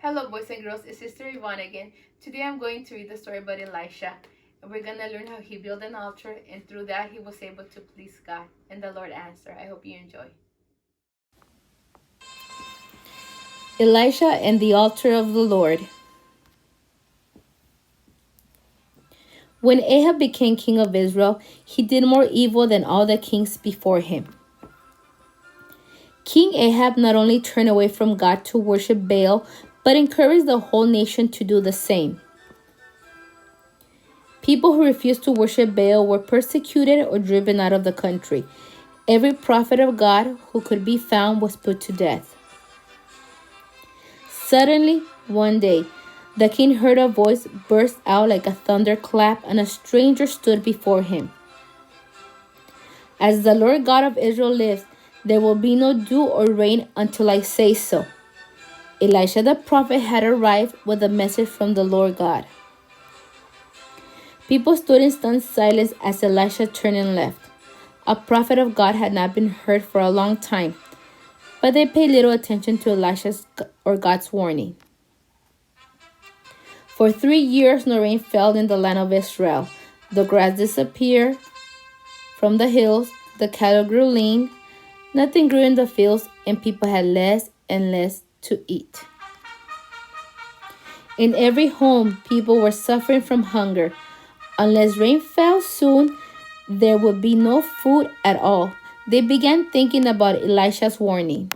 Hello, boys and girls. It's Sister Yvonne again. Today I'm going to read the story about Elisha. And we're going to learn how he built an altar, and through that he was able to please God. And the Lord answered. I hope you enjoy. Elisha and the altar of the Lord. When Ahab became king of Israel, he did more evil than all the kings before him. King Ahab not only turned away from God to worship Baal, but encouraged the whole nation to do the same. People who refused to worship Baal were persecuted or driven out of the country. Every prophet of God who could be found was put to death. Suddenly, one day, the king heard a voice burst out like a thunderclap, and a stranger stood before him. As the Lord God of Israel lives, there will be no dew or rain until I say so. Elisha the prophet had arrived with a message from the Lord God. People stood in stunned silence as Elisha turned and left. A prophet of God had not been heard for a long time, but they paid little attention to Elisha's or God's warning. For 3 years, no rain fell in the land of Israel. The grass disappeared from the hills, the cattle grew lean, nothing grew in the fields, and people had less and less to eat. In every home, people were suffering from hunger. Unless rain fell soon, there would be no food at all. They began thinking about Elisha's warning.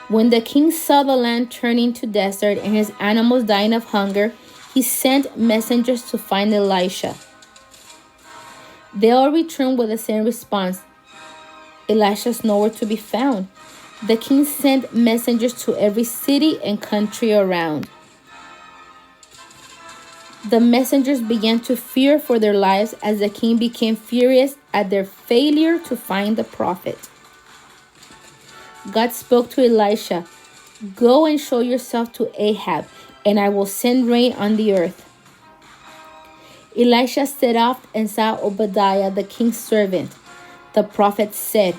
When the king saw the land turning to desert and his animals dying of hunger, he sent messengers to find Elisha. They all returned with the same response: Elisha's nowhere to be found. The king sent messengers to every city and country around. The messengers began to fear for their lives as the king became furious at their failure to find the prophet. God spoke to Elisha, "Go and show yourself to Ahab, and I will send rain on the earth." Elisha set off and saw Obadiah, the king's servant. The prophet said,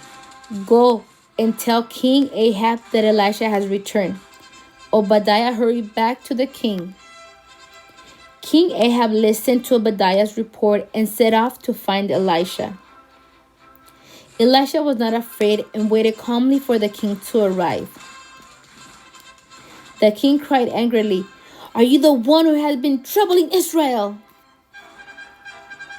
"Go and tell King Ahab that Elisha has returned." Obadiah hurried back to the king. King Ahab listened to Obadiah's report and set off to find Elisha. Elisha was not afraid and waited calmly for the king to arrive. The king cried angrily, "Are you the one who has been troubling Israel?"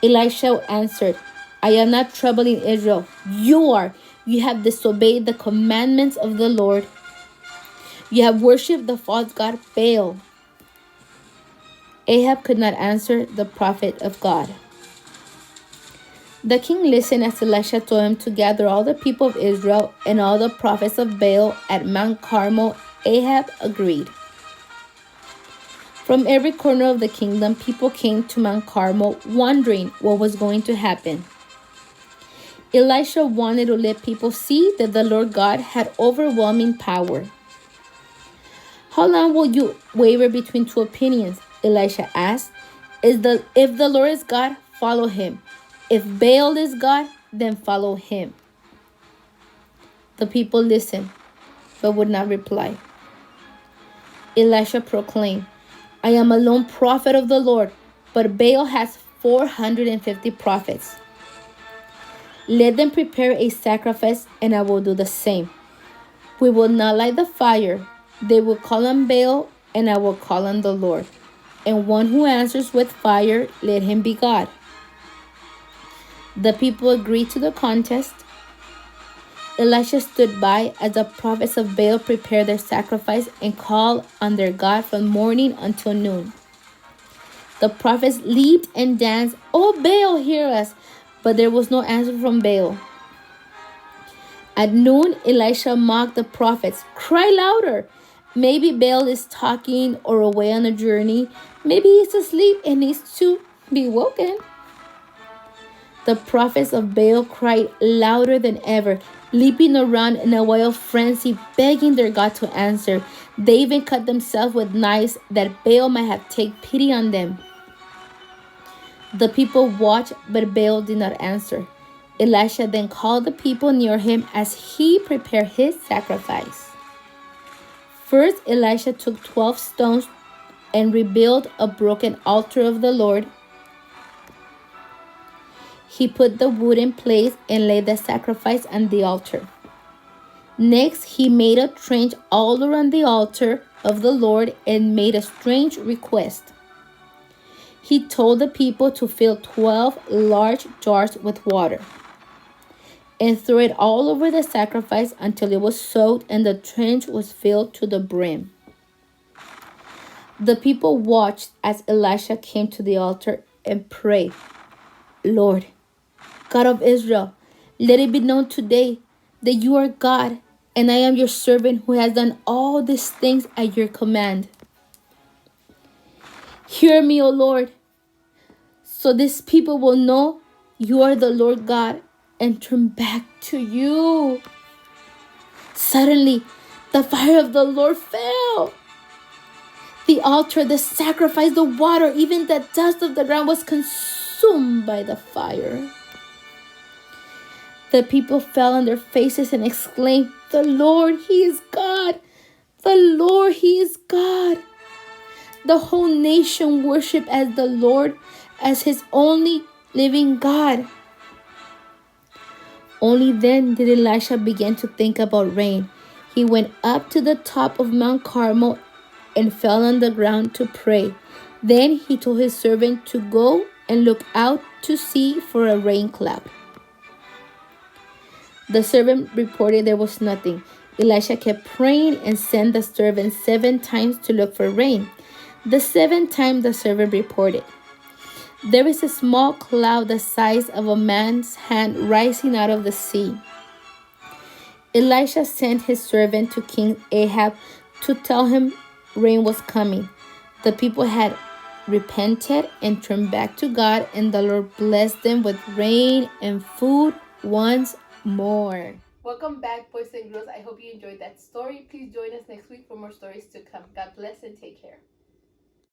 Elisha answered, "I am not troubling Israel. You are. You have disobeyed the commandments of the Lord. You have worshipped the false god Baal." Ahab could not answer the prophet of God. The king listened as Elisha told him to gather all the people of Israel and all the prophets of Baal at Mount Carmel. Ahab agreed. From every corner of the kingdom, people came to Mount Carmel wondering what was going to happen. Elisha wanted to let people see that the Lord God had overwhelming power. "How long will you waver between two opinions?" Elisha asked. If the Lord is God, follow him. If Baal is God, then follow him." The people listened, but would not reply. Elisha proclaimed, "I am a lone prophet of the Lord, but Baal has 450 prophets. Let them prepare a sacrifice, and I will do the same. We will not light the fire. They will call on Baal, and I will call on the Lord. And one who answers with fire, let him be God." The people agreed to the contest. Elisha stood by as the prophets of Baal prepared their sacrifice and called on their God from morning until noon. The prophets leaped and danced, "Oh Baal, hear us!" But there was no answer from Baal. At noon, Elisha mocked the prophets. "Cry louder! Maybe Baal is talking or away on a journey. Maybe he's asleep and needs to be woken." The prophets of Baal cried louder than ever, leaping around in a wild frenzy, begging their God to answer. They even cut themselves with knives that Baal might have taken pity on them. The people watched, but Baal did not answer. Elisha then called the people near him as he prepared his sacrifice. First, Elisha took 12 stones and rebuilt a broken altar of the Lord. He put the wood in place and laid the sacrifice on the altar. Next, he made a trench all around the altar of the Lord and made a strange request. He told the people to fill 12 large jars with water and throw it all over the sacrifice until it was soaked and the trench was filled to the brim. The people watched as Elisha came to the altar and prayed, Lord, God of Israel, let it be known today that you are God, and I am your servant who has done all these things at your command. Hear me, O Lord, so these people will know you are the Lord God and turn back to you. Suddenly, the fire of the Lord fell. The altar, the sacrifice, the water, even the dust of the ground was consumed by the fire. The people fell on their faces and exclaimed, The Lord, He is God! The Lord, He is God! The whole nation worshiped as the Lord, as His only living God. Only then did Elisha begin to think about rain. He went up to the top of Mount Carmel and fell on the ground to pray. Then he told his servant to go and look out to sea for a rain cloud. The servant reported there was nothing. Elisha kept praying and sent the servant 7 times to look for rain. The 7th time the servant reported, There is a small cloud the size of a man's hand rising out of the sea. Elisha sent his servant to King Ahab to tell him rain was coming. The people had repented and turned back to God, and the Lord blessed them with rain and food once more. Welcome back, boys and girls. I hope you enjoyed that story. Please join us next week for more stories to come. God bless and take care.